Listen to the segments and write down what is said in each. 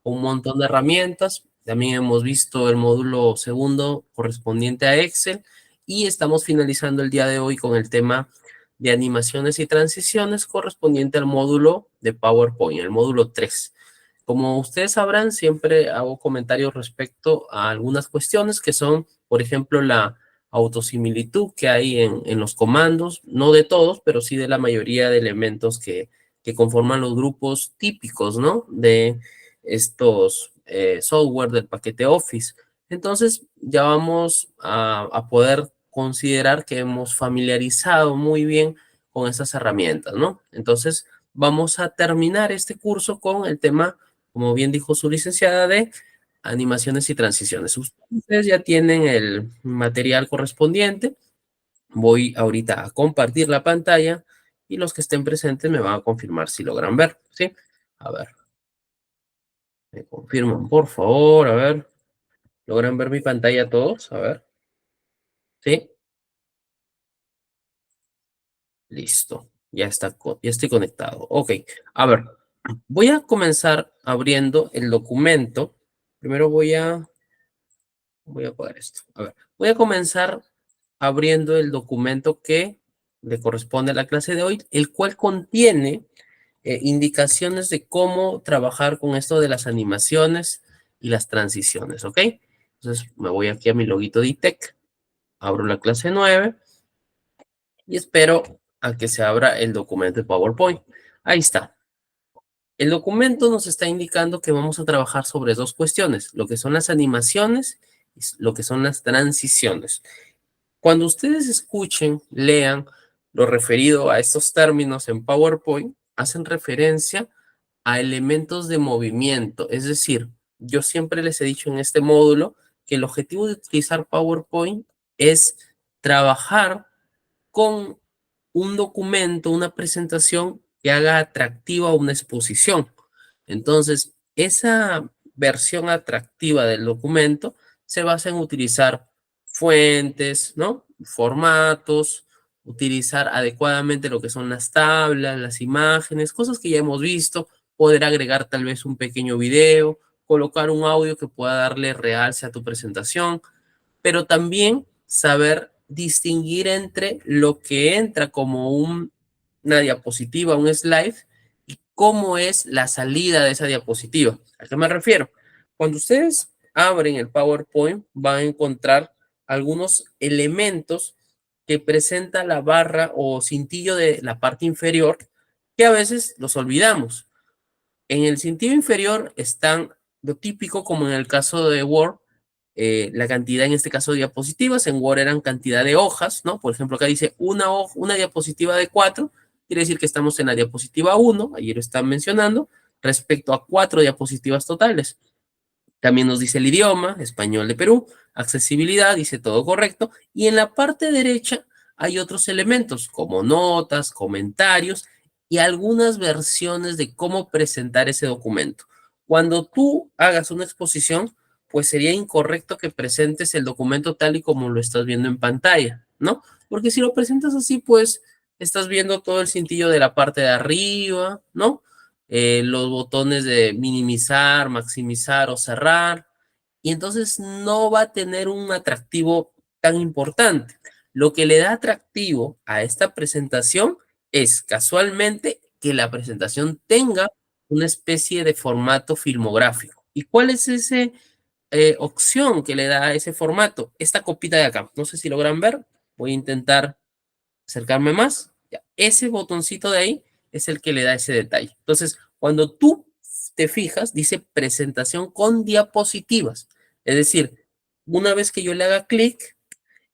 un montón de herramientas. También hemos visto el módulo segundo correspondiente a Excel y estamos finalizando el día de hoy con el tema de animaciones y transiciones correspondiente al módulo de PowerPoint, el módulo 3. Como ustedes sabrán, siempre hago comentarios respecto a algunas cuestiones que son, por ejemplo, la autosimilitud que hay en los comandos, no de todos, pero sí de la mayoría de elementos que conforman los grupos típicos, ¿no? De estos software del paquete Office. Entonces, ya vamos a poder considerar que hemos familiarizado muy bien con estas herramientas, ¿no? Entonces, vamos a terminar este curso con el tema, como bien dijo su licenciada, de animaciones y transiciones. Ustedes ya tienen el material correspondiente. Voy ahorita a compartir la pantalla y los que estén presentes me van a confirmar si logran ver, ¿sí? A ver, me confirman, por favor, a ver. ¿Logran ver mi pantalla todos? A ver, ¿sí? Listo. Ya está, ya estoy conectado. Ok, a ver, voy a comenzar abriendo el documento. Primero voy a apagar esto. A ver, voy a comenzar abriendo el documento que le corresponde a la clase de hoy, el cual contiene indicaciones de cómo trabajar con esto de las animaciones y las transiciones, ¿ok? Entonces me voy aquí a mi loguito de ITEC, abro la clase 9 y espero a que se abra el documento de PowerPoint. Ahí está. El documento nos está indicando que vamos a trabajar sobre dos cuestiones, lo que son las animaciones y lo que son las transiciones. Cuando ustedes escuchen, lean lo referido a estos términos en PowerPoint, hacen referencia a elementos de movimiento. Es decir, yo siempre les he dicho en este módulo que el objetivo de utilizar PowerPoint es trabajar con un documento, una presentación que haga atractiva una exposición. Entonces, esa versión atractiva del documento se basa en utilizar fuentes, ¿no? Formatos, utilizar adecuadamente lo que son las tablas, las imágenes, cosas que ya hemos visto, poder agregar tal vez un pequeño video, colocar un audio que pueda darle realce a tu presentación, pero también saber distinguir entre lo que entra como una diapositiva, un slide, y cómo es la salida de esa diapositiva. ¿A qué me refiero? Cuando ustedes abren el PowerPoint, van a encontrar algunos elementos que presenta la barra o cintillo de la parte inferior, que a veces los olvidamos. En el cintillo inferior están lo típico, como en el caso de Word, la cantidad, en este caso, de diapositivas. En Word eran cantidad de hojas, ¿no? Por ejemplo, acá dice una diapositiva de 4, quiere decir que estamos en la diapositiva 1, ayer lo están mencionando, respecto a 4 diapositivas totales. También nos dice el idioma, español de Perú, accesibilidad, dice todo correcto, y en la parte derecha hay otros elementos como notas, comentarios y algunas versiones de cómo presentar ese documento. Cuando tú hagas una exposición, pues sería incorrecto que presentes el documento tal y como lo estás viendo en pantalla, ¿no? Porque si lo presentas así, pues estás viendo todo el cintillo de la parte de arriba, ¿no? Los botones de minimizar, maximizar o cerrar, y entonces no va a tener un atractivo tan importante. Lo que le da atractivo a esta presentación es casualmente que la presentación tenga una especie de formato filmográfico. ¿Y cuál es esa opción que le da a ese formato? Esta copita de acá. No sé si logran ver. Voy a intentar acercarme más. Ya, ese botoncito de ahí es el que le da ese detalle. Entonces, cuando tú te fijas, dice presentación con diapositivas. Es decir, una vez que yo le haga clic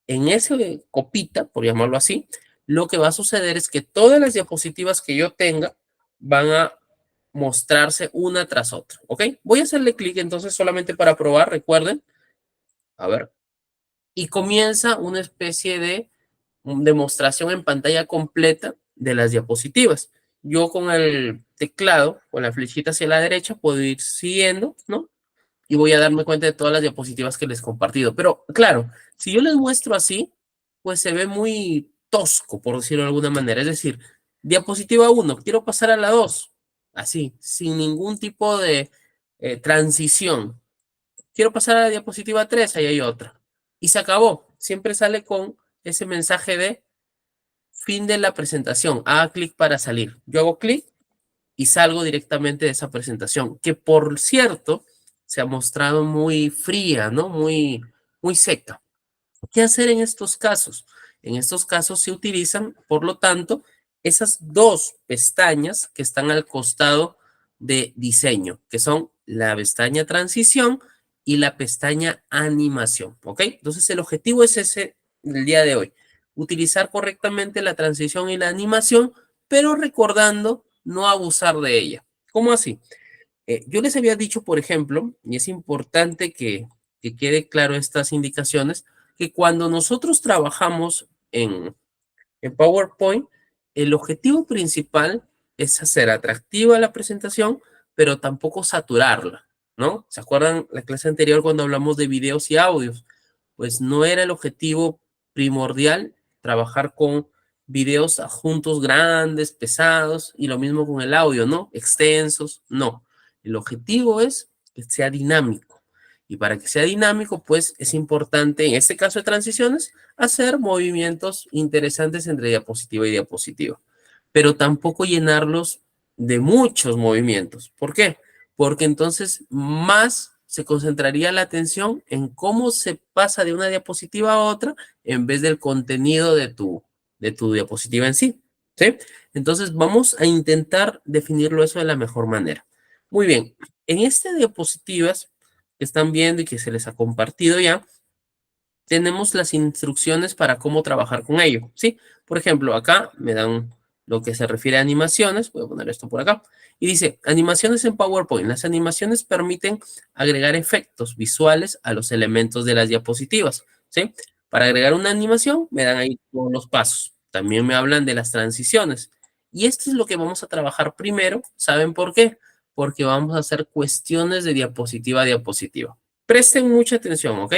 en ese copita, por llamarlo así, lo que va a suceder es que todas las diapositivas que yo tenga van a mostrarse una tras otra, ¿ok? Voy a hacerle clic entonces solamente para probar, recuerden, a ver, y comienza una especie de demostración en pantalla completa de las diapositivas. Yo con el teclado, con la flechita hacia la derecha, puedo ir siguiendo, ¿no? Y voy a darme cuenta de todas las diapositivas que les he compartido. Pero claro, si yo les muestro así, pues se ve muy tosco, por decirlo de alguna manera. Es decir, diapositiva 1, quiero pasar a la 2, así, sin ningún tipo de transición. Quiero pasar a la diapositiva 3, ahí hay otra. Y se acabó. Siempre sale con ese mensaje de fin de la presentación. Haga clic para salir. Yo hago clic y salgo directamente de esa presentación, que por cierto, se ha mostrado muy fría, ¿no? Muy seca. ¿Qué hacer en estos casos? En estos casos se utilizan, por lo tanto, esas dos pestañas que están al costado de diseño, que son la pestaña transición y la pestaña animación, ¿ok? Entonces el objetivo es ese del día de hoy, utilizar correctamente la transición y la animación, pero recordando no abusar de ella. ¿Cómo así? Yo les había dicho, por ejemplo, y es importante que quede claro estas indicaciones, que cuando nosotros trabajamos en PowerPoint, el objetivo principal es hacer atractiva la presentación, pero tampoco saturarla, ¿no? ¿Se acuerdan la clase anterior cuando hablamos de videos y audios? Pues no era el objetivo primordial trabajar con videos juntos grandes, pesados, y lo mismo con el audio, ¿no? Extensos, no. El objetivo es que sea dinámico. Y para que sea dinámico, pues es importante, en este caso de transiciones, hacer movimientos interesantes entre diapositiva y diapositiva, pero tampoco llenarlos de muchos movimientos. ¿Por qué? Porque entonces más se concentraría la atención en cómo se pasa de una diapositiva a otra en vez del contenido de tu diapositiva en sí. ¿Sí? Entonces vamos a intentar definirlo eso de la mejor manera. Muy bien, en estas diapositivas que están viendo y que se les ha compartido ya, tenemos las instrucciones para cómo trabajar con ello, ¿sí? Por ejemplo, acá me dan lo que se refiere a animaciones, voy a poner esto por acá, y dice, animaciones en PowerPoint. Las animaciones permiten agregar efectos visuales a los elementos de las diapositivas, ¿sí? Para agregar una animación, me dan ahí todos los pasos. También me hablan de las transiciones. Y esto es lo que vamos a trabajar primero. ¿Saben por qué? Porque vamos a hacer cuestiones de diapositiva a diapositiva. Presten mucha atención, ¿ok?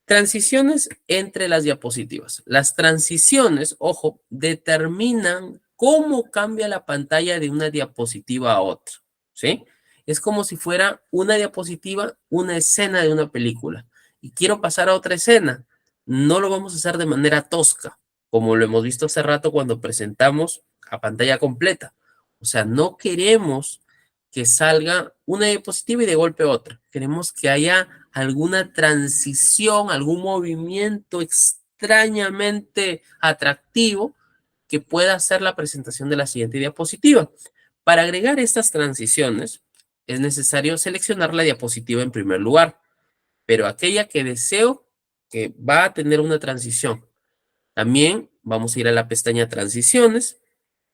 Transiciones entre las diapositivas. Las transiciones, ojo, determinan cómo cambia la pantalla de una diapositiva a otra, ¿sí? Es como si fuera una diapositiva, una escena de una película. Y quiero pasar a otra escena. No lo vamos a hacer de manera tosca, como lo hemos visto hace rato cuando presentamos a pantalla completa. O sea, no queremos que salga una diapositiva y de golpe otra. Queremos que haya alguna transición, algún movimiento extrañamente atractivo que pueda hacer la presentación de la siguiente diapositiva. Para agregar estas transiciones, es necesario seleccionar la diapositiva en primer lugar, pero aquella que deseo que va a tener una transición. También vamos a ir a la pestaña Transiciones,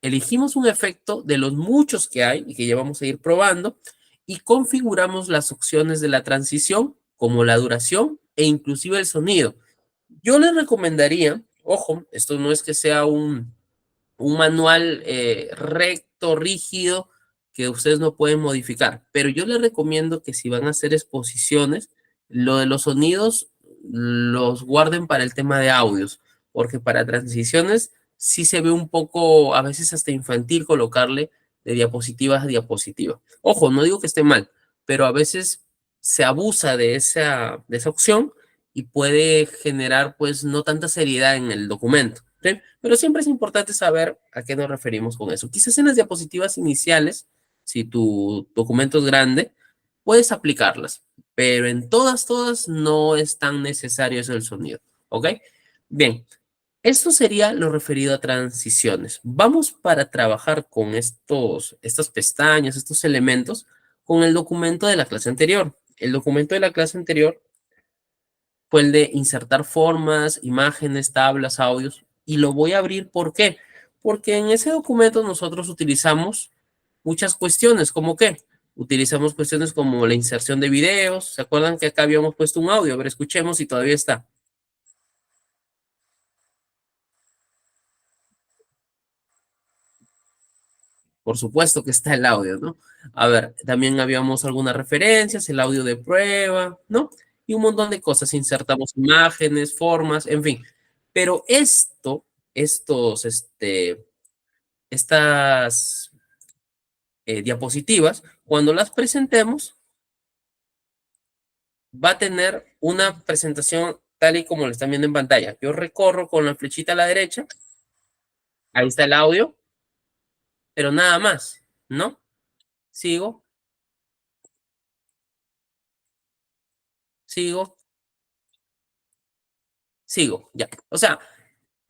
elegimos un efecto de los muchos que hay y que ya vamos a ir probando y configuramos las opciones de la transición como la duración e inclusive el sonido. Yo les recomendaría, ojo, esto no es que sea un manual recto, rígido, que ustedes no pueden modificar, pero yo les recomiendo que si van a hacer exposiciones, lo de los sonidos los guarden para el tema de audios, porque para transiciones sí se ve un poco, a veces hasta infantil, colocarle de diapositivas a diapositiva. Ojo, no digo que esté mal, pero a veces se abusa de esa opción y puede generar pues no tanta seriedad en el documento. ¿Sí? Pero siempre es importante saber a qué nos referimos con eso. Quizás en las diapositivas iniciales, si tu documento es grande, puedes aplicarlas, pero en todas no es tan necesario eso el sonido. ¿Ok? Bien, esto sería lo referido a transiciones. Vamos para trabajar con estas pestañas, estos elementos, con el documento de la clase anterior. El documento de la clase anterior fue el de insertar formas, imágenes, tablas, audios, y lo voy a abrir. ¿Por qué? Porque en ese documento nosotros utilizamos muchas cuestiones, ¿como qué? Utilizamos cuestiones como la inserción de videos. ¿Se acuerdan que acá habíamos puesto un audio? A ver, escuchemos si todavía está. Por supuesto que está el audio, ¿no? A ver, también habíamos algunas referencias, el audio de prueba, ¿no? Y un montón de cosas. Insertamos imágenes, formas, en fin. Pero estas diapositivas, cuando las presentemos, va a tener una presentación tal y como lo están viendo en pantalla. Yo recorro con la flechita a la derecha, ahí está el audio, pero nada más, ¿no? Sigo, sigo, sigo, ya. O sea,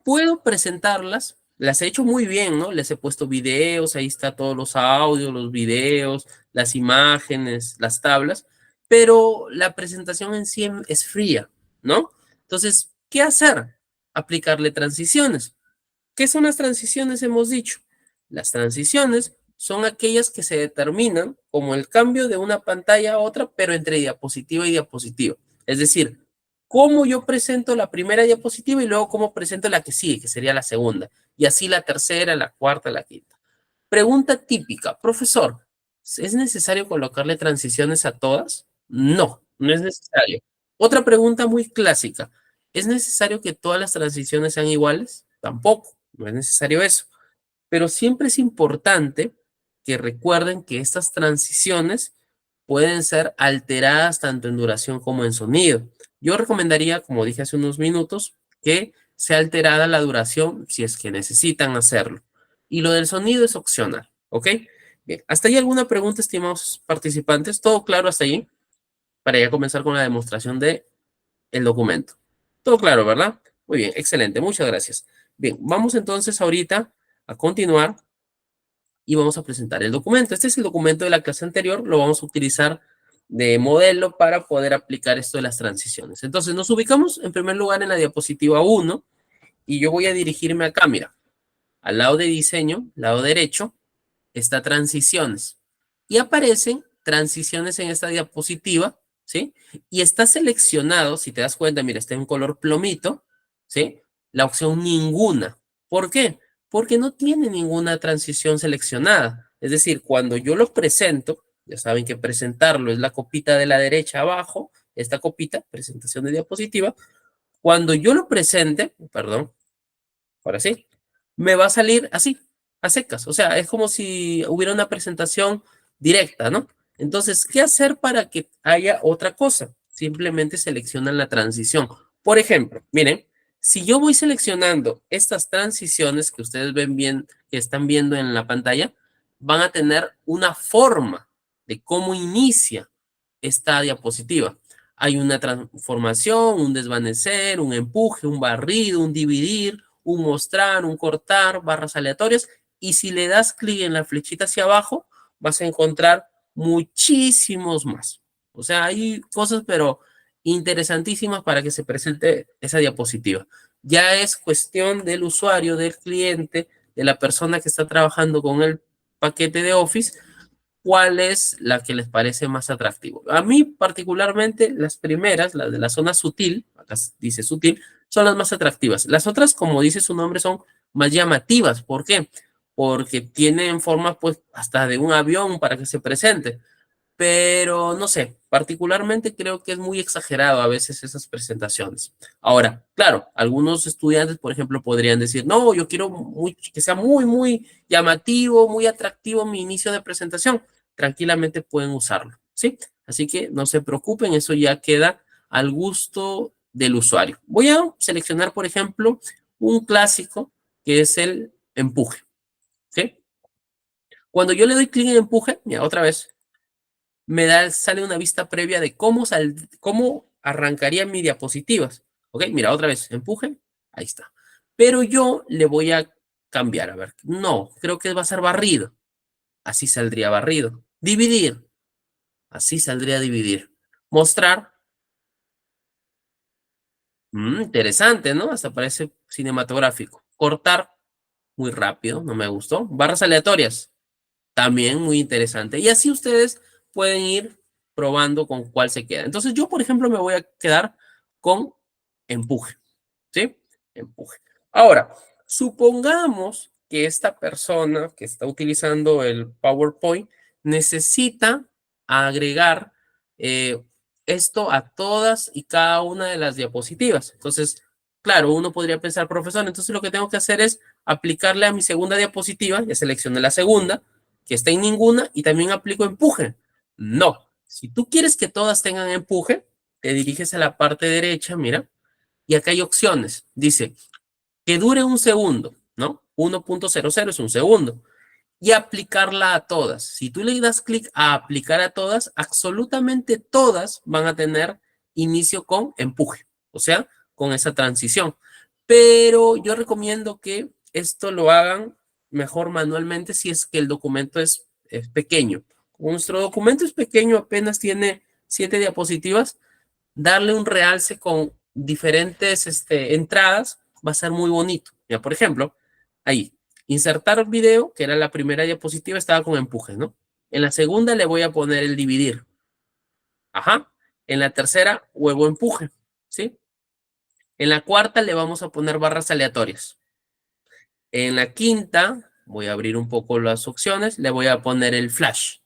puedo presentarlas, las he hecho muy bien, ¿no? Les he puesto videos, ahí está todos los audios, los videos, las imágenes, las tablas, pero la presentación en sí es fría, ¿no? Entonces, ¿qué hacer? Aplicarle transiciones. ¿Qué son las transiciones? Hemos dicho. Las transiciones son aquellas que se determinan como el cambio de una pantalla a otra, pero entre diapositiva y diapositiva. Es decir, cómo yo presento la primera diapositiva y luego cómo presento la que sigue, que sería la segunda. Y así la tercera, la cuarta, la quinta. Pregunta típica, profesor, ¿es necesario colocarle transiciones a todas? No, no es necesario. Otra pregunta muy clásica, ¿es necesario que todas las transiciones sean iguales? Tampoco, no es necesario eso. Pero siempre es importante que recuerden que estas transiciones pueden ser alteradas tanto en duración como en sonido. Yo recomendaría, como dije hace unos minutos, que sea alterada la duración si es que necesitan hacerlo. Y lo del sonido es opcional, ¿ok? Bien, ¿hasta ahí alguna pregunta, estimados participantes? ¿Todo claro hasta ahí? Para ya comenzar con la demostración de el documento. Todo claro, ¿verdad? Muy bien, excelente, muchas gracias. Bien, vamos entonces ahorita a continuar y vamos a presentar el documento. Este es el documento de la clase anterior, lo vamos a utilizar de modelo para poder aplicar esto de las transiciones. Entonces nos ubicamos en primer lugar en la diapositiva 1 y yo voy a dirigirme acá, mira, al lado de diseño, lado derecho, está transiciones. Y aparecen transiciones en esta diapositiva, ¿sí? Y está seleccionado, si te das cuenta, mira, está en color plomito, ¿sí? La opción ninguna. ¿Por qué? Porque no tiene ninguna transición seleccionada. Es decir, cuando yo lo presento, ya saben que presentarlo es la copita de la derecha abajo, esta copita, presentación de diapositiva. Cuando yo lo presente, perdón, ahora sí, me va a salir así, a secas. O sea, es como si hubiera una presentación directa, ¿no? Entonces, ¿qué hacer para que haya otra cosa? Simplemente seleccionan la transición. Por ejemplo, miren, si yo voy seleccionando estas transiciones que ustedes ven bien, que están viendo en la pantalla, van a tener una forma de cómo inicia esta diapositiva. Hay una transformación, un desvanecer, un empuje, un barrido, un dividir, un mostrar, un cortar, barras aleatorias. Y si le das clic en la flechita hacia abajo, vas a encontrar muchísimos más. O sea, hay cosas, pero interesantísimas para que se presente esa diapositiva. Ya es cuestión del usuario, del cliente, de la persona que está trabajando con el paquete de Office, cuál es la que les parece más atractivo. A mí particularmente las primeras, las de la zona sutil, acá dice sutil, son las más atractivas. Las otras, como dice su nombre, son más llamativas. ¿Por qué? Porque tienen forma pues hasta de un avión para que se presente, pero no sé, particularmente creo que es muy exagerado a veces esas presentaciones. Ahora, claro, algunos estudiantes, por ejemplo, podrían decir, no, yo quiero que sea muy llamativo, muy atractivo mi inicio de presentación. Tranquilamente pueden usarlo, ¿sí? Así que no se preocupen, eso ya queda al gusto del usuario. Voy a seleccionar, por ejemplo, un clásico que es el empuje, ¿sí? Cuando yo le doy clic en empuje, mira, otra vez, sale una vista previa de cómo arrancaría mi diapositivas. ¿Ok? Mira, otra vez, empuje, ahí está. Pero yo le voy a cambiar, a ver, no, creo que va a ser barrido. Así saldría barrido. Dividir, así saldría dividir. Mostrar, interesante, ¿no? Hasta parece cinematográfico. Cortar, muy rápido, no me gustó. Barras aleatorias, también muy interesante. Y así ustedes pueden ir probando con cuál se queda. Entonces yo, por ejemplo, me voy a quedar con empuje, ¿sí? Empuje. Ahora, supongamos que esta persona que está utilizando el PowerPoint necesita agregar eh, esto a todas y cada una de las diapositivas. Entonces, claro, uno podría pensar, profesor, entonces lo que tengo que hacer es aplicarle a mi segunda diapositiva, ya seleccioné la segunda, que está en ninguna, y también aplico empuje. No, si tú quieres que todas tengan empuje, te diriges a la parte derecha, mira, y acá hay opciones. Dice que dure un segundo, ¿no? 1.00 es un segundo. Y aplicarla a todas. Si tú le das clic a aplicar a todas, absolutamente todas van a tener inicio con empuje, o sea, con esa transición. Pero yo recomiendo que esto lo hagan mejor manualmente si es que el documento es pequeño. Como nuestro documento es pequeño, apenas tiene 7 diapositivas, darle un realce con diferentes entradas va a ser muy bonito. Ya, por ejemplo, ahí, insertar video, que era la primera diapositiva, estaba con empuje, ¿no? En la segunda le voy a poner el dividir. Ajá. En la tercera, huevo empuje, ¿sí? En la cuarta le vamos a poner barras aleatorias. En la quinta, voy a abrir un poco las opciones, le voy a poner el flash.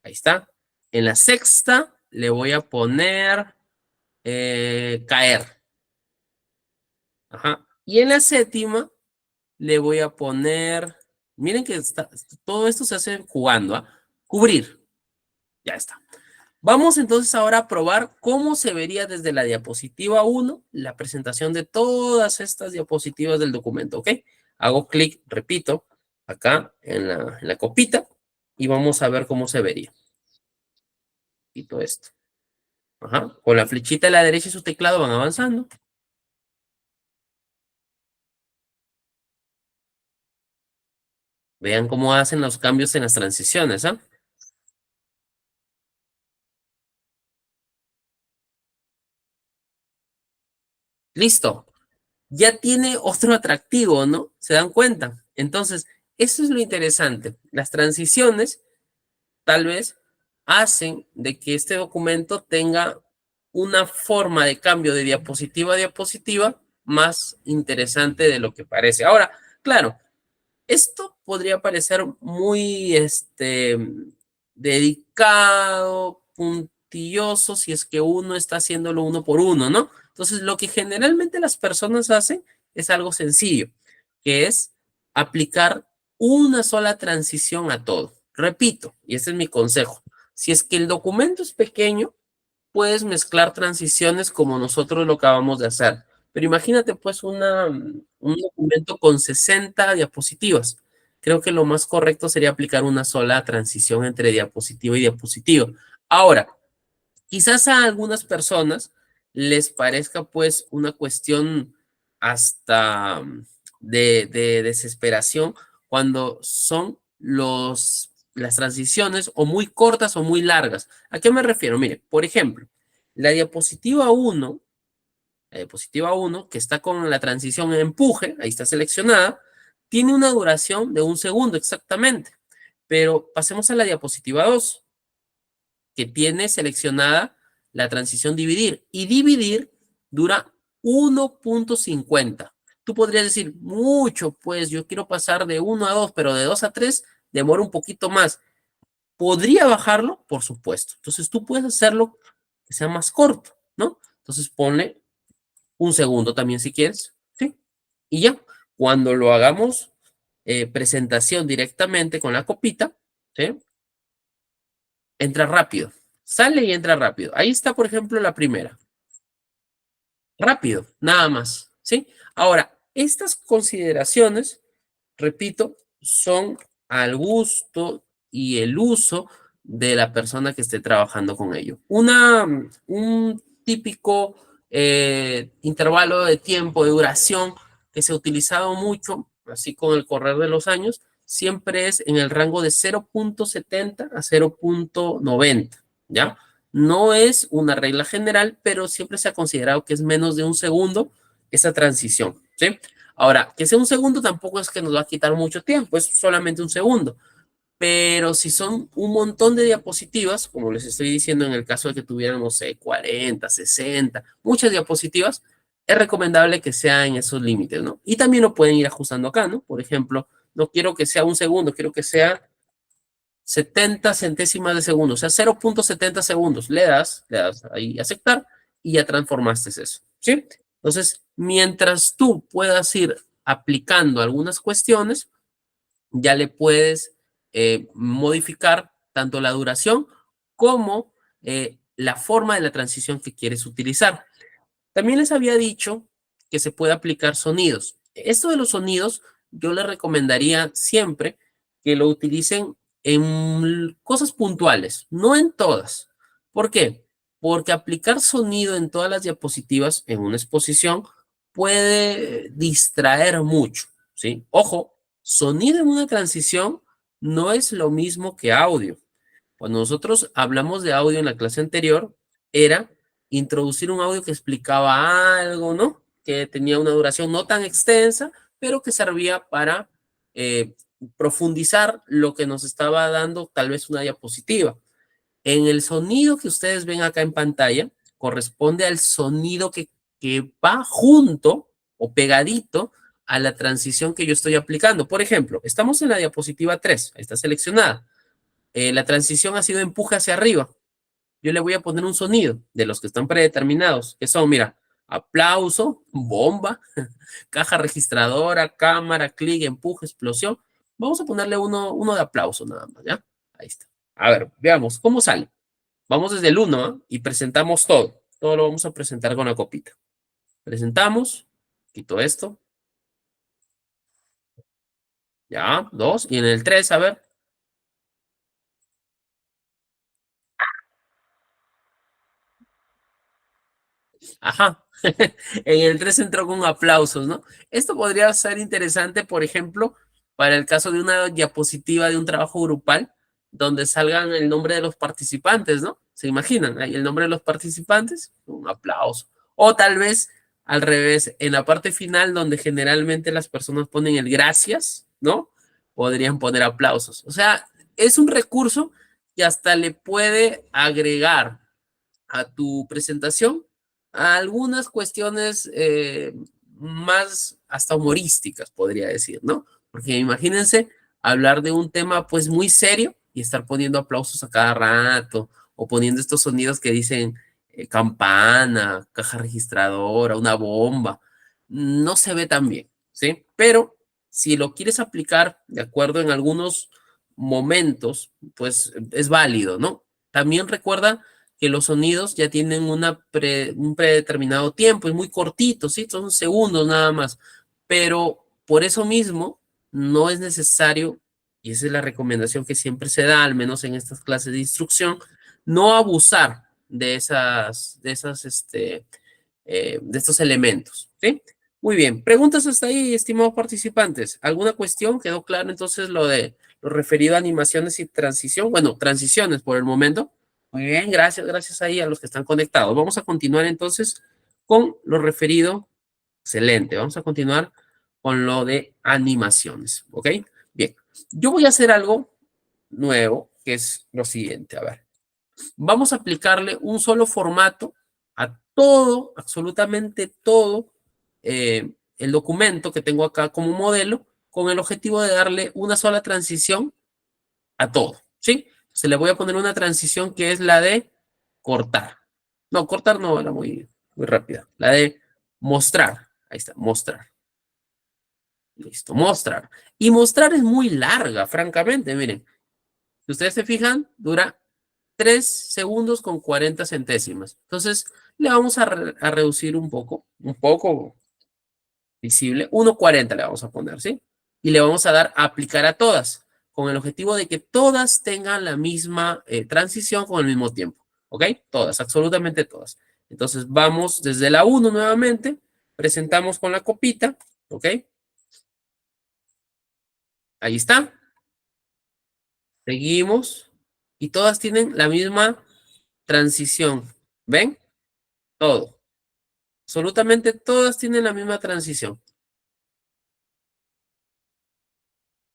Ahí está. En la sexta, le voy a poner caer. Ajá. Y en la séptima le voy a poner, miren que todo esto se hace jugando, ¿ah? Cubrir. Ya está. Vamos entonces ahora a probar cómo se vería desde la diapositiva 1 la presentación de todas estas diapositivas del documento, ¿ok? Hago clic, repito, acá en la copita y vamos a ver cómo se vería. Quito esto. Ajá. Con la flechita a la derecha y su teclado van avanzando. Vean cómo hacen los cambios en las transiciones, ¿ah? Listo. Ya tiene otro atractivo, ¿no? ¿Se dan cuenta? Entonces, eso es lo interesante. Las transiciones tal vez hacen de que este documento tenga una forma de cambio de diapositiva a diapositiva más interesante de lo que parece. Ahora, claro, esto podría parecer muy dedicado, puntilloso, si es que uno está haciéndolo uno por uno, ¿no? Entonces, lo que generalmente las personas hacen es algo sencillo, que es aplicar una sola transición a todo. Repito, y ese es mi consejo. Si es que el documento es pequeño, puedes mezclar transiciones como nosotros lo acabamos de hacer. Pero imagínate pues un documento con 60 diapositivas. Creo que lo más correcto sería aplicar una sola transición entre diapositiva y diapositiva. Ahora, quizás a algunas personas les parezca pues una cuestión hasta de desesperación cuando son las transiciones o muy cortas o muy largas. ¿A qué me refiero? Mire, por ejemplo, la diapositiva uno, la diapositiva uno que está con la transición en empuje, ahí está seleccionada, tiene una duración de un segundo exactamente. Pero pasemos a la diapositiva 2 que tiene seleccionada la transición dividir. Y dividir dura 1.50. Tú podrías decir, mucho, pues yo quiero pasar de 1 a 2, pero de 2 a 3 demora un poquito más. ¿Podría bajarlo? Por supuesto. Entonces tú puedes hacerlo que sea más corto, ¿no? Entonces ponle un segundo también si quieres, ¿sí? Y ya, cuando lo hagamos presentación directamente con la copita, ¿sí? Entra rápido. Sale y entra rápido. Ahí está, por ejemplo, la primera. Rápido, nada más, ¿sí? Ahora, estas consideraciones, repito, son al gusto y el uso de la persona que esté trabajando con ello. Un típico intervalo de tiempo, de duración que se ha utilizado mucho, así con el correr de los años, siempre es en el rango de 0.70 a 0.90, ¿ya? No es una regla general, pero siempre se ha considerado que es menos de un segundo esa transición, ¿sí? Ahora, que sea un segundo tampoco es que nos va a quitar mucho tiempo, es solamente un segundo. Pero si son un montón de diapositivas, como les estoy diciendo en el caso de que tuvieran, no sé, 40, 60, muchas diapositivas, es recomendable que sea en esos límites, ¿no? Y también lo pueden ir ajustando acá, ¿no? Por ejemplo, no quiero que sea un segundo, quiero que sea 70 centésimas de segundo, o sea, 0.70 segundos. Le das ahí aceptar y ya transformaste eso, ¿sí? Entonces, mientras tú puedas ir aplicando algunas cuestiones, ya le puedes modificar tanto la duración como la forma de la transición que quieres utilizar. También les había dicho que se puede aplicar sonidos. Esto de los sonidos, yo les recomendaría siempre que lo utilicen en cosas puntuales, no en todas. ¿Por qué? Porque aplicar sonido en todas las diapositivas en una exposición puede distraer mucho, ¿sí? Ojo, sonido en una transición no es lo mismo que audio. Cuando nosotros hablamos de audio en la clase anterior, era introducir un audio que explicaba algo, ¿no? Que tenía una duración no tan extensa, pero que servía para eh, profundizar lo que nos estaba dando tal vez una diapositiva. En el sonido que ustedes ven acá en pantalla, corresponde al sonido que va junto o pegadito a la transición que yo estoy aplicando. Por ejemplo, estamos en la diapositiva 3, ahí está seleccionada. La transición ha sido empuje hacia arriba. Yo le voy a poner un sonido de los que están predeterminados, que son, mira, aplauso, bomba, caja registradora, cámara, clic, empuje, explosión. Vamos a ponerle uno de aplauso nada más, ¿ya? Ahí está. A ver, veamos, ¿cómo sale? Vamos desde el 1, ¿eh? Y presentamos todo. Todo lo vamos a presentar con la copita. Presentamos, quito esto, ya, 2. Y en el 3, a ver, ajá. En el 3 entró con aplausos, ¿no? Esto podría ser interesante, por ejemplo, para el caso de una diapositiva de un trabajo grupal donde salgan el nombre de los participantes, ¿no? ¿Se imaginan? Ahí el nombre de los participantes, un aplauso. O tal vez al revés, en la parte final donde generalmente las personas ponen el gracias, ¿no? Podrían poner aplausos. O sea, es un recurso que hasta le puede agregar a tu presentación a algunas cuestiones más hasta humorísticas, podría decir, ¿no? Porque imagínense hablar de un tema pues muy serio y estar poniendo aplausos a cada rato o poniendo estos sonidos que dicen campana, caja registradora, una bomba. No se ve tan bien, ¿sí? Pero si lo quieres aplicar de acuerdo en algunos momentos, pues es válido, ¿no? También recuerda que los sonidos ya tienen un predeterminado tiempo, es muy cortito, ¿sí? Son segundos nada más, pero por eso mismo no es necesario, y esa es la recomendación que siempre se da, al menos en estas clases de instrucción, no abusar de estos elementos, ¿sí? Muy bien, preguntas hasta ahí, estimados participantes. ¿Alguna cuestión? ¿Quedó claro entonces lo de lo referido a animaciones y transición? Bueno, transiciones por el momento. Muy bien, gracias ahí a los que están conectados. Vamos a continuar entonces con lo referido. Excelente, vamos a continuar con lo de animaciones, ¿ok? Bien, yo voy a hacer algo nuevo, que es lo siguiente, a ver. Vamos a aplicarle un solo formato a todo, absolutamente todo, el documento que tengo acá como modelo, con el objetivo de darle una sola transición a todo, ¿sí? Se le voy a poner una transición que es la de cortar. No, cortar no, era muy rápida. La de mostrar. Ahí está, mostrar. Listo, mostrar. Y mostrar es muy larga, francamente, miren. Si ustedes se fijan, dura 3 segundos con 40 centésimas. Entonces, le vamos a reducir un poco visible. 1,40 le vamos a poner, ¿sí? Y le vamos a dar a aplicar a todas, con el objetivo de que todas tengan la misma transición con el mismo tiempo. ¿Ok? Todas, absolutamente todas. Entonces, vamos desde la 1 nuevamente, presentamos con la copita, ¿ok? Ahí está. Seguimos. Y todas tienen la misma transición. ¿Ven? Todo. Absolutamente todas tienen la misma transición.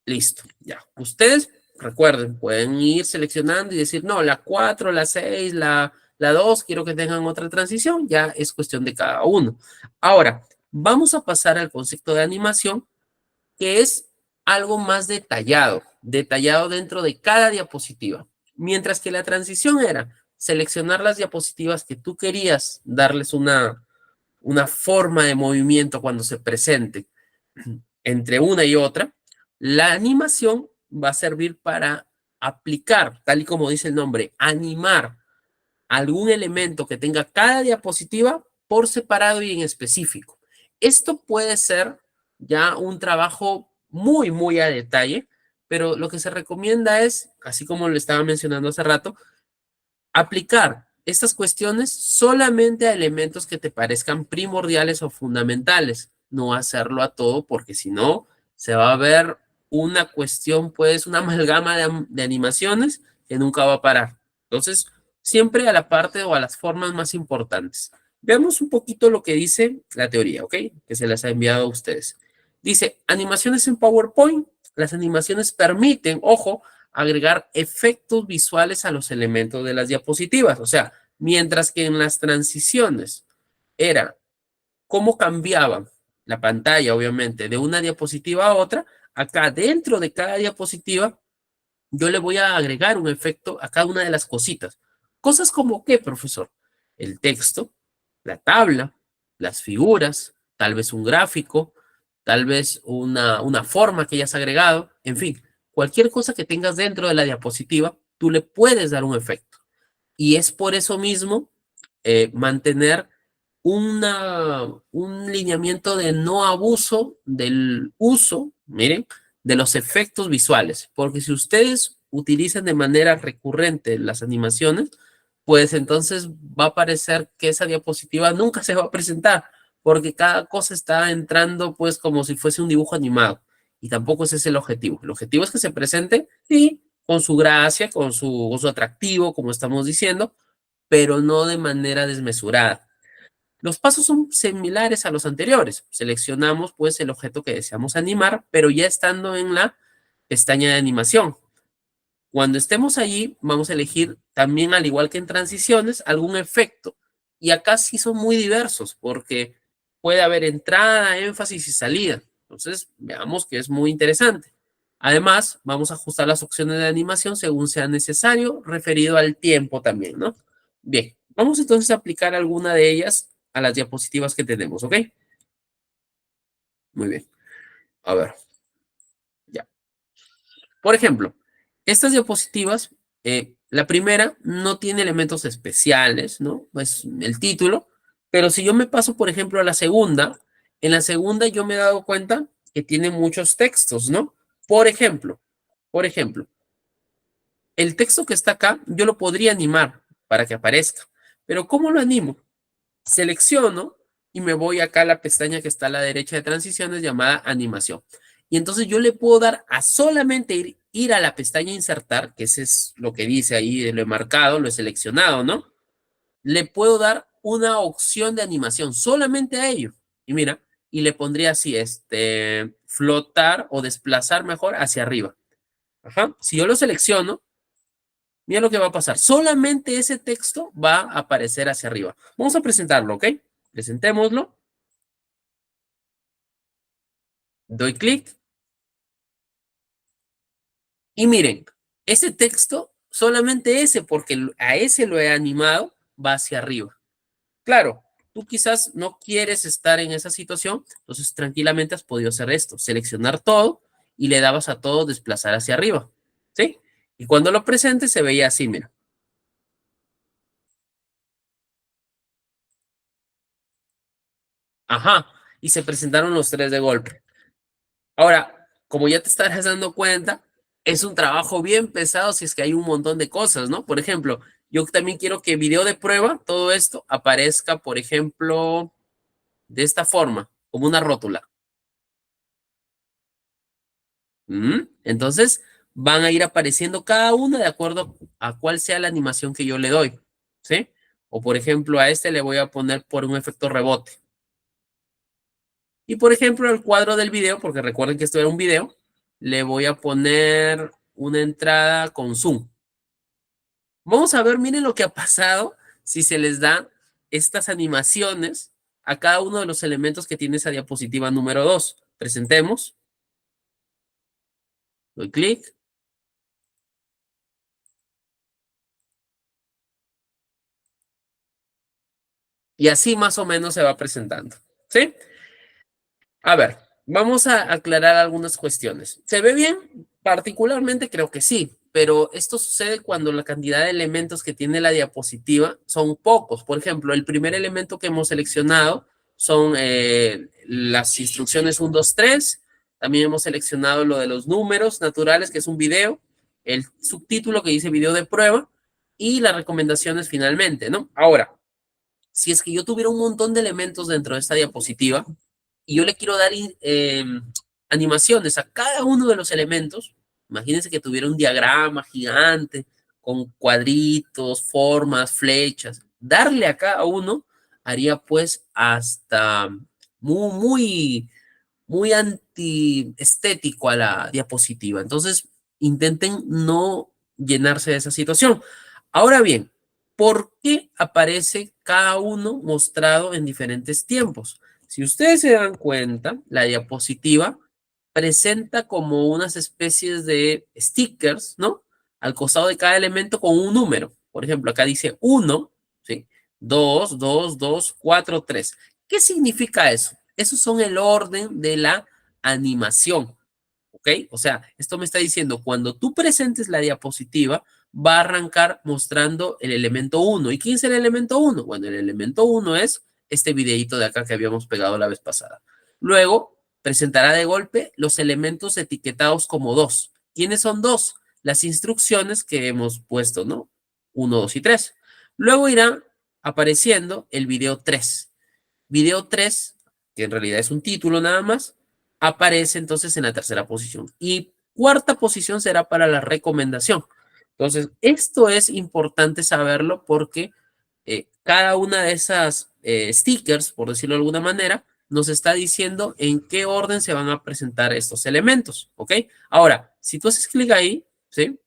Listo, ya. Ustedes, recuerden, pueden ir seleccionando y decir, no, la 4, la 6, la 2, quiero que tengan otra transición. Ya es cuestión de cada uno. Ahora, vamos a pasar al concepto de animación, que es algo más detallado, detallado dentro de cada diapositiva. Mientras que la transición era seleccionar las diapositivas que tú querías darles una forma de movimiento cuando se presente entre una y otra, la animación va a servir para aplicar, tal y como dice el nombre, animar algún elemento que tenga cada diapositiva por separado y en específico. Esto puede ser ya un trabajo muy, muy a detalle, pero lo que se recomienda es, así como lo estaba mencionando hace rato, aplicar estas cuestiones solamente a elementos que te parezcan primordiales o fundamentales, no hacerlo a todo, porque si no, se va a ver una cuestión, pues una amalgama de animaciones que nunca va a parar. Entonces, siempre a la parte o a las formas más importantes. Veamos un poquito lo que dice la teoría, ¿ok? Que se las ha enviado a ustedes. Dice, animaciones en PowerPoint. Las animaciones permiten, ojo, agregar efectos visuales a los elementos de las diapositivas. O sea, mientras que en las transiciones era cómo cambiaban la pantalla, obviamente, de una diapositiva a otra, acá dentro de cada diapositiva yo le voy a agregar un efecto a cada una de las cositas. Cosas como qué, profesor? El texto, la tabla, las figuras, tal vez un gráfico, tal vez una forma que hayas agregado, en fin, cualquier cosa que tengas dentro de la diapositiva, tú le puedes dar un efecto. Y es por eso mismo mantener un lineamiento de no abuso del uso, miren, de los efectos visuales, porque si ustedes utilizan de manera recurrente las animaciones, pues entonces va a parecer que esa diapositiva nunca se va a presentar, porque cada cosa está entrando pues como si fuese un dibujo animado, y tampoco ese es el objetivo. El objetivo es que se presente, sí, con su gracia, con su atractivo, como estamos diciendo, pero no de manera desmesurada. Los pasos son similares a los anteriores. Seleccionamos pues el objeto que deseamos animar, pero ya estando en la pestaña de animación. Cuando estemos allí, vamos a elegir también, al igual que en transiciones, algún efecto. Y acá sí son muy diversos porque puede haber entrada, énfasis y salida. Entonces, veamos que es muy interesante. Además, vamos a ajustar las opciones de animación según sea necesario, referido al tiempo también, ¿no? Bien, vamos entonces a aplicar alguna de ellas a las diapositivas que tenemos, ¿ok? Muy bien. A ver, ya. Por ejemplo, estas diapositivas, la primera no tiene elementos especiales, ¿no? Es el título, pero si yo me paso, por ejemplo, a la segunda, en la segunda yo me he dado cuenta que tiene muchos textos, ¿no? Por ejemplo, por ejemplo, el texto que está acá, yo lo podría animar para que aparezca, pero ¿cómo lo animo? Selecciono y me voy acá a la pestaña que está a la derecha de transiciones llamada animación. Y entonces yo le puedo dar a solamente ir a la pestaña insertar, que ese es lo que dice ahí, lo he marcado, lo he seleccionado, ¿no? Le puedo dar una opción de animación solamente a ello. Y mira, y le pondría así, flotar o desplazar mejor hacia arriba. Ajá. Si yo lo selecciono, mira lo que va a pasar. Solamente ese texto va a aparecer hacia arriba. Vamos a presentarlo, ¿ok? Presentémoslo. Doy clic y miren, ese texto, solamente ese, porque a ese lo he animado, va hacia arriba. Claro, tú quizás no quieres estar en esa situación, entonces tranquilamente has podido hacer esto, seleccionar todo y le dabas a todo desplazar hacia arriba, ¿sí? Y cuando lo presentes se veía así, mira. Ajá, y se presentaron los tres de golpe. Ahora, como ya te estarás dando cuenta, es un trabajo bien pesado si es que hay un montón de cosas, ¿no? Por ejemplo, yo también quiero que video de prueba, todo esto, aparezca, por ejemplo, de esta forma, como una rótula. Entonces, van a ir apareciendo cada una de acuerdo a cuál sea la animación que yo le doy, ¿sí? O por ejemplo, a este le voy a poner por un efecto rebote. Y por ejemplo, el cuadro del video, porque recuerden que esto era un video, le voy a poner una entrada con zoom. Vamos a ver, miren lo que ha pasado si se les da estas animaciones a cada uno de los elementos que tiene esa diapositiva número 2. Presentemos, doy clic y así más o menos se va presentando. ¿Sí? A ver, vamos a aclarar algunas cuestiones. ¿Se ve bien? Particularmente creo que sí, pero esto sucede cuando la cantidad de elementos que tiene la diapositiva son pocos. Por ejemplo, el primer elemento que hemos seleccionado son las instrucciones 1, 2, 3. También hemos seleccionado lo de los números naturales, que es un video, el subtítulo que dice video de prueba y las recomendaciones finalmente, ¿no? Ahora, si es que yo tuviera un montón de elementos dentro de esta diapositiva y yo le quiero dar animaciones a cada uno de los elementos, imagínense que tuviera un diagrama gigante con cuadritos, formas, flechas, darle a cada uno haría pues hasta muy, muy antiestético a la diapositiva. Entonces, intenten no llenarse de esa situación. Ahora bien, ¿por qué aparece cada uno mostrado en diferentes tiempos? Si ustedes se dan cuenta, la diapositiva presenta como unas especies de stickers, ¿no? Al costado de cada elemento con un número. Por ejemplo, acá dice 1, ¿sí? 2, 2, 2, 4, 3. ¿Qué significa eso? Esos son el orden de la animación, ¿ok? O sea, esto me está diciendo, cuando tú presentes la diapositiva, va a arrancar mostrando el elemento 1. ¿Y quién es el elemento 1? Bueno, el elemento 1 es este videito de acá que habíamos pegado la vez pasada. Luego, presentará de golpe los elementos etiquetados como 2. ¿Quiénes son 2? Las instrucciones que hemos puesto, ¿no? 1, 2 y 3. Luego irá apareciendo el video 3. Video 3, que en realidad es un título nada más, aparece entonces en la tercera posición. Y cuarta posición será para la recomendación. Entonces, esto es importante saberlo porque cada una de esas stickers, por decirlo de alguna manera, nos está diciendo en qué orden se van a presentar estos elementos, ¿ok? Ahora, si tú haces clic ahí, ¿sí?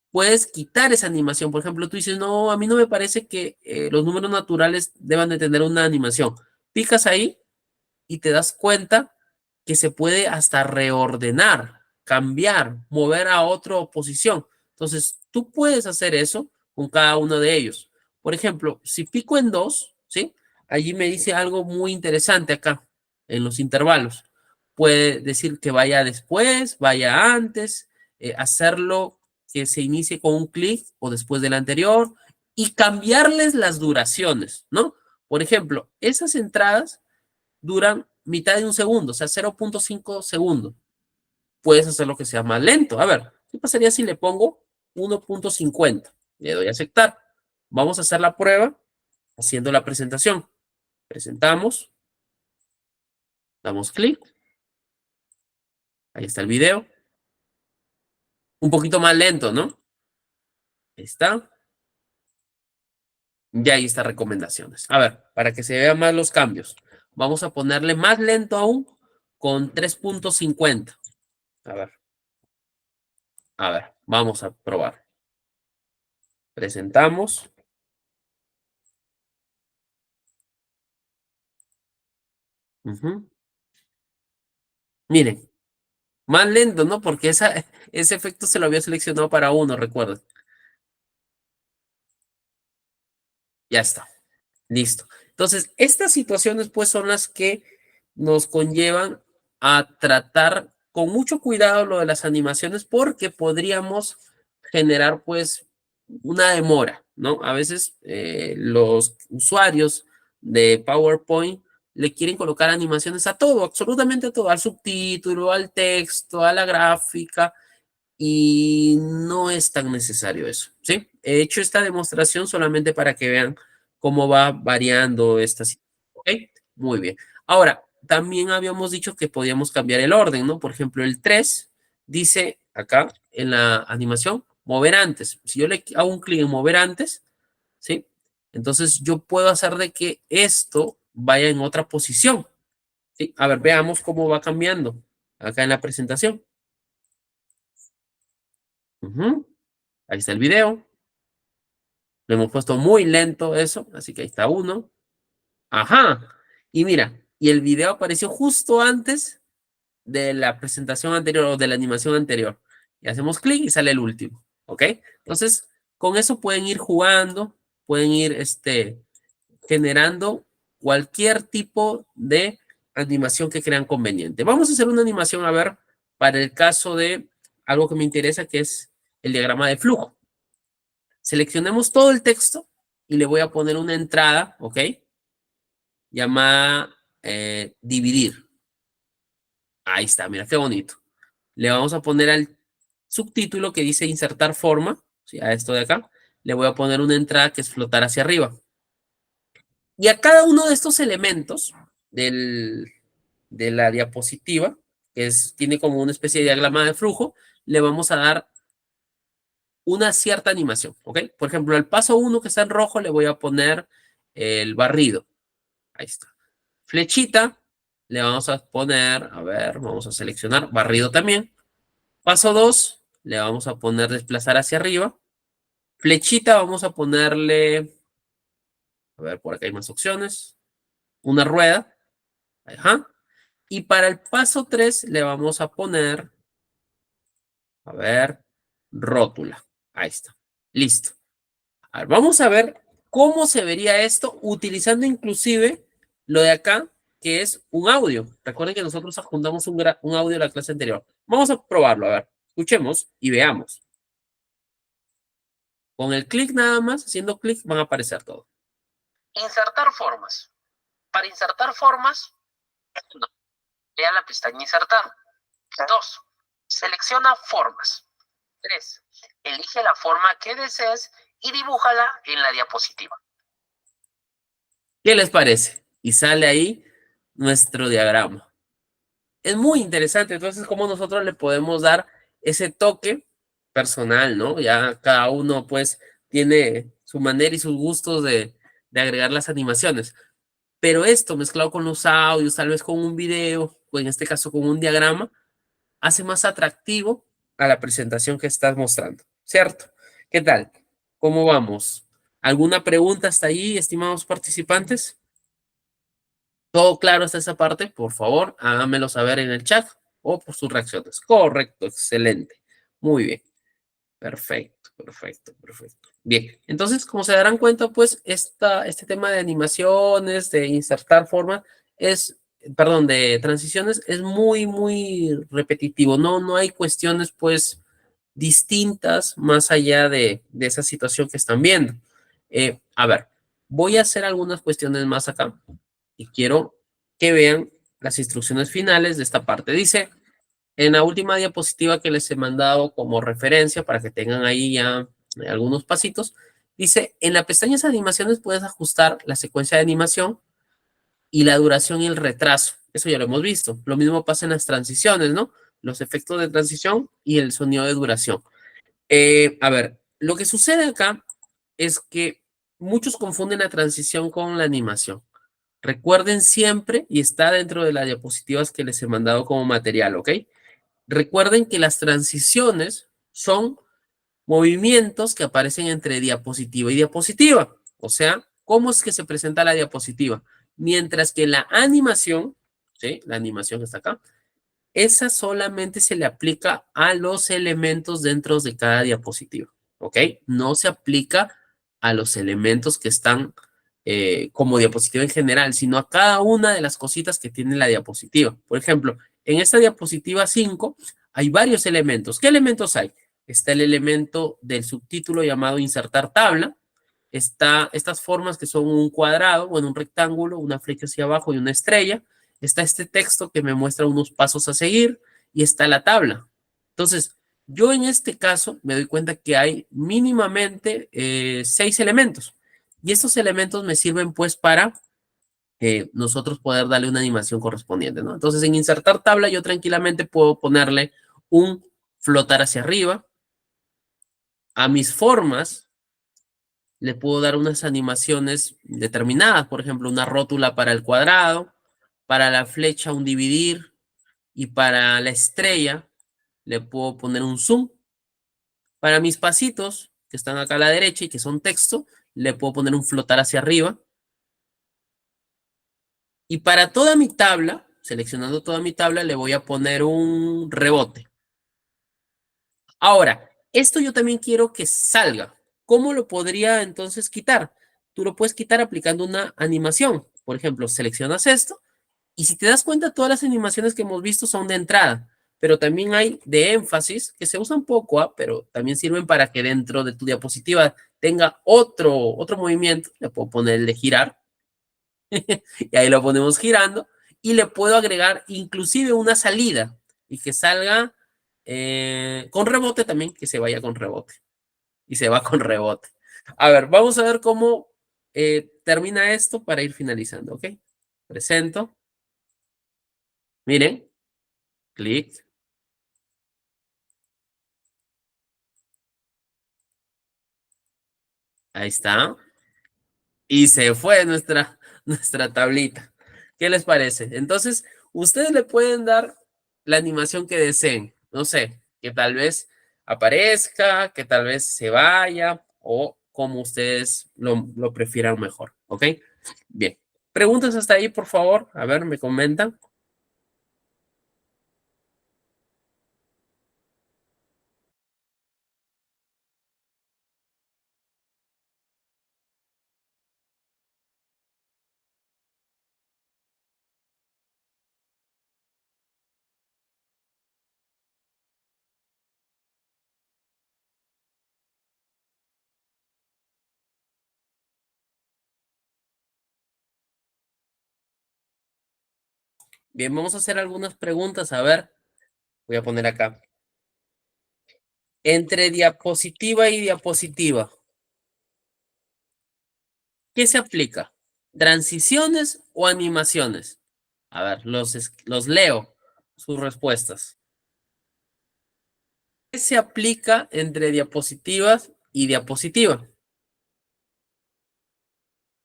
Puedes quitar esa animación. Por ejemplo, tú dices, no, a mí no me parece que los números naturales deban de tener una animación. Picas ahí y te das cuenta que se puede hasta reordenar, cambiar, mover a otra posición. Entonces, tú puedes hacer eso con cada uno de ellos. Por ejemplo, si pico en 2, ¿sí? Allí me dice algo muy interesante acá, en los intervalos. Puede decir que vaya después, vaya antes, hacerlo que se inicie con un clic o después del anterior y cambiarles las duraciones, ¿no? Por ejemplo, esas entradas duran mitad de un segundo, o sea, 0.5 segundos. Puedes hacer lo que sea más lento. A ver, ¿qué pasaría si le pongo 1.50? Le doy a aceptar. Vamos a hacer la prueba haciendo la presentación. Presentamos, damos clic, ahí está el video. Un poquito más lento, ¿no? Ahí está. Y ahí está recomendaciones. A ver, para que se vean más los cambios. Vamos a ponerle más lento aún con 3.50. A ver, vamos a probar. Presentamos. Miren, más lento, ¿no? Porque ese efecto se lo había seleccionado para uno, recuerden. Ya está. Listo. Entonces, estas situaciones pues son las que nos conllevan a tratar con mucho cuidado lo de las animaciones porque podríamos generar pues una demora, ¿no? A veces los usuarios de PowerPoint le quieren colocar animaciones a todo, absolutamente a todo, al subtítulo, al texto, a la gráfica, y no es tan necesario eso, ¿sí? He hecho esta demostración solamente para que vean cómo va variando esta situación, ¿ok? Muy bien. Ahora, también habíamos dicho que podíamos cambiar el orden, ¿no? Por ejemplo, el 3 dice acá en la animación, mover antes. Si yo le hago un clic en mover antes, ¿sí? Entonces yo puedo hacer de que esto vaya en otra posición, ¿sí? A ver, veamos cómo va cambiando acá en la presentación. Ujú. Ahí está el video. Lo hemos puesto muy lento eso, así que ahí está uno. Ajá. Y mira, y el video apareció justo antes de la presentación anterior o de la animación anterior. Y hacemos clic y sale el último. ¿Ok? Entonces, con eso pueden ir jugando, pueden ir generando cualquier tipo de animación que crean conveniente. Vamos a hacer una animación, a ver, para el caso de algo que me interesa, que es el diagrama de flujo. Seleccionemos todo el texto y le voy a poner una entrada, ¿ok? Llamada dividir. Ahí está, mira qué bonito. Le vamos a poner al subtítulo que dice insertar forma, ¿sí? A esto de acá, le voy a poner una entrada que es flotar hacia arriba. Y a cada uno de estos elementos de la diapositiva, que tiene como una especie de diagrama de flujo, le vamos a dar una cierta animación, ¿ok? Por ejemplo, al paso 1 que está en rojo le voy a poner el barrido. Ahí está. Flechita, le vamos a poner, a ver, vamos a seleccionar barrido también. Paso 2, le vamos a poner desplazar hacia arriba. Flechita, vamos a ponerle, a ver, por acá hay más opciones. Una rueda. Ajá. Y para el paso 3 le vamos a poner, a ver, rótula. Ahí está. Listo. A ver, vamos a ver cómo se vería esto utilizando inclusive lo de acá, que es un audio. Recuerden que nosotros adjuntamos un audio de la clase anterior. Vamos a probarlo, a ver. Escuchemos y veamos. Con el clic nada más, haciendo clic, van a aparecer todo. Insertar formas. Para insertar formas, 1. Lea la pestaña Insertar. 2. Selecciona formas. 3. Elige la forma que desees y dibújala en la diapositiva. ¿Qué les parece? Y sale ahí nuestro diagrama. Es muy interesante, entonces, cómo nosotros le podemos dar ese toque personal, ¿no? Ya cada uno, pues, tiene su manera y sus gustos de agregar las animaciones. Pero esto, mezclado con los audios, tal vez con un video, o en este caso con un diagrama, hace más atractivo a la presentación que estás mostrando, ¿cierto? ¿Qué tal? ¿Cómo vamos? ¿Alguna pregunta hasta ahí, estimados participantes? ¿Todo claro hasta esa parte? Por favor, háganmelo saber en el chat o por sus reacciones. Correcto, excelente. Muy bien. Perfecto, perfecto, perfecto. Bien, entonces, como se darán cuenta, pues, este tema de animaciones, de insertar formas, perdón, de transiciones, es muy, muy repetitivo. No hay cuestiones, pues, distintas más allá de esa situación que están viendo. A ver, voy a hacer algunas cuestiones más acá y quiero que vean las instrucciones finales de esta parte. Dice, en la última diapositiva que les he mandado como referencia para que tengan ahí ya algunos pasitos, dice, en la pestaña de animaciones puedes ajustar la secuencia de animación y la duración y el retraso. Eso ya lo hemos visto. Lo mismo pasa en las transiciones, ¿no? Los efectos de transición y el sonido de duración. A ver, lo que sucede acá es que muchos confunden la transición con la animación. Recuerden siempre, y está dentro de las diapositivas que les he mandado como material, ¿ok? Recuerden que las transiciones son movimientos que aparecen entre diapositiva y diapositiva. O sea, ¿cómo es que se presenta la diapositiva? Mientras que la animación, ¿sí? La animación está acá, esa solamente se le aplica a los elementos dentro de cada diapositiva, ¿ok? No se aplica a los elementos que están como diapositiva en general, sino a cada una de las cositas que tiene la diapositiva. Por ejemplo, en esta diapositiva 5 hay varios elementos. ¿Qué elementos hay? Está el elemento del subtítulo llamado insertar tabla. Está estas formas que son un cuadrado, bueno, un rectángulo, una flecha hacia abajo y una estrella. Está este texto que me muestra unos pasos a seguir y está la tabla. Entonces, yo en este caso me doy cuenta que hay mínimamente 6 elementos. Y estos elementos me sirven pues para nosotros poder darle una animación correspondiente, ¿no? Entonces, en insertar tabla yo tranquilamente puedo ponerle un flotar hacia arriba. A mis formas le puedo dar unas animaciones determinadas, por ejemplo, una rótula para el cuadrado, para la flecha un dividir y para la estrella le puedo poner un zoom. Para mis pasitos, que están acá a la derecha y que son texto, le puedo poner un flotar hacia arriba. Y para toda mi tabla, seleccionando toda mi tabla, le voy a poner un rebote. Ahora, esto yo también quiero que salga. ¿Cómo lo podría entonces quitar? Tú lo puedes quitar aplicando una animación. Por ejemplo, seleccionas esto y si te das cuenta, todas las animaciones que hemos visto son de entrada. pero también hay de énfasis que se usan poco, pero también sirven para que dentro de tu diapositiva tenga otro movimiento. Le puedo poner el de girar y ahí lo ponemos girando y le puedo agregar inclusive una salida y que salga con rebote también, que se vaya con rebote y se va con rebote. A ver, vamos a ver cómo termina esto para ir finalizando, ¿ok? Presento. Miren, clic. Ahí está. Y se fue nuestra tablita. ¿Qué les parece? Entonces, ustedes le pueden dar la animación que deseen. No sé, que tal vez aparezca, que tal vez se vaya o como ustedes lo prefieran mejor. ¿Ok? Bien. Preguntas hasta ahí, por favor. A ver, me comentan. Bien, vamos a hacer algunas preguntas. A ver, voy a poner acá. Entre diapositiva y diapositiva, ¿qué se aplica? ¿Transiciones o animaciones? A ver, los leo sus respuestas. ¿Qué se aplica entre diapositivas y diapositiva?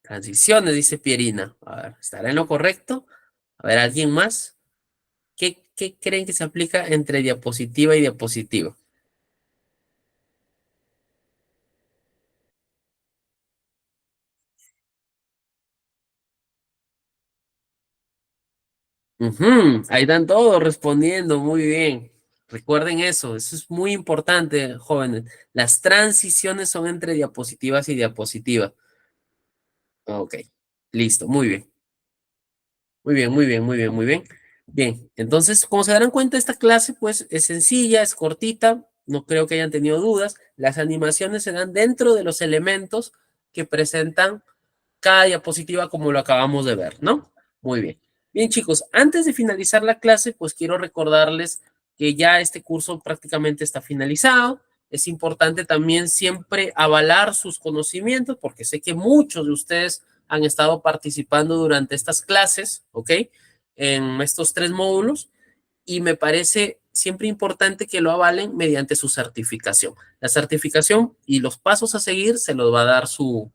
Transiciones, dice Pierina. A ver, ¿estará en lo correcto? A ver, ¿alguien más? ¿Qué creen que se aplica entre diapositiva y diapositiva? Ujú, ahí están todos respondiendo, muy bien. Recuerden eso es muy importante, jóvenes. Las transiciones son entre diapositivas y diapositivas. Ok, listo, muy bien. Muy bien, muy bien, muy bien, muy bien. Bien, entonces, como se darán cuenta, esta clase pues es sencilla, es cortita, no creo que hayan tenido dudas. Las animaciones se dan dentro de los elementos que presentan cada diapositiva como lo acabamos de ver, ¿no? Muy bien. Bien, chicos, antes de finalizar la clase, pues quiero recordarles que ya este curso prácticamente está finalizado. Es importante también siempre avalar sus conocimientos, porque sé que muchos de ustedes han estado participando durante estas clases, ¿ok? En estos 3 módulos y me parece siempre importante que lo avalen mediante su certificación. La certificación y los pasos a seguir se los va a dar su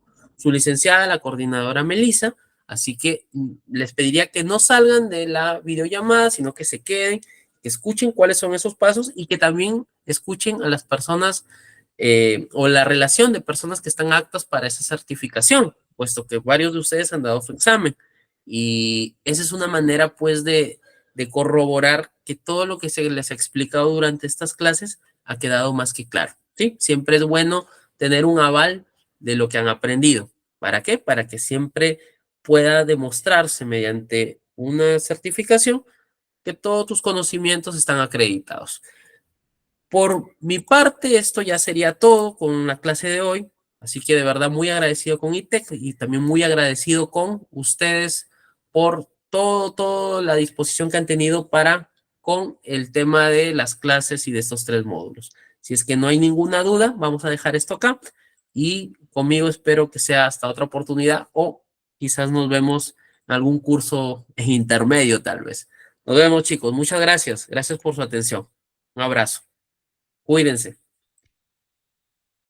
licenciada, la coordinadora Melissa, así que les pediría que no salgan de la videollamada, sino que se queden, que escuchen cuáles son esos pasos y que también escuchen a las personas o la relación de personas que están aptas para esa certificación, puesto que varios de ustedes han dado su examen. Y esa es una manera, pues, de corroborar que todo lo que se les ha explicado durante estas clases ha quedado más que claro. ¿Sí? Siempre es bueno tener un aval de lo que han aprendido. ¿Para qué? Para que siempre pueda demostrarse mediante una certificación que todos tus conocimientos están acreditados. Por mi parte, esto ya sería todo con la clase de hoy. Así que de verdad muy agradecido con ITEC y también muy agradecido con ustedes por toda la disposición que han tenido para con el tema de las clases y de estos 3 módulos. Si es que no hay ninguna duda, vamos a dejar esto acá y conmigo espero que sea hasta otra oportunidad o quizás nos vemos en algún curso en intermedio tal vez. Nos vemos chicos, muchas gracias. Gracias por su atención. Un abrazo. Cuídense.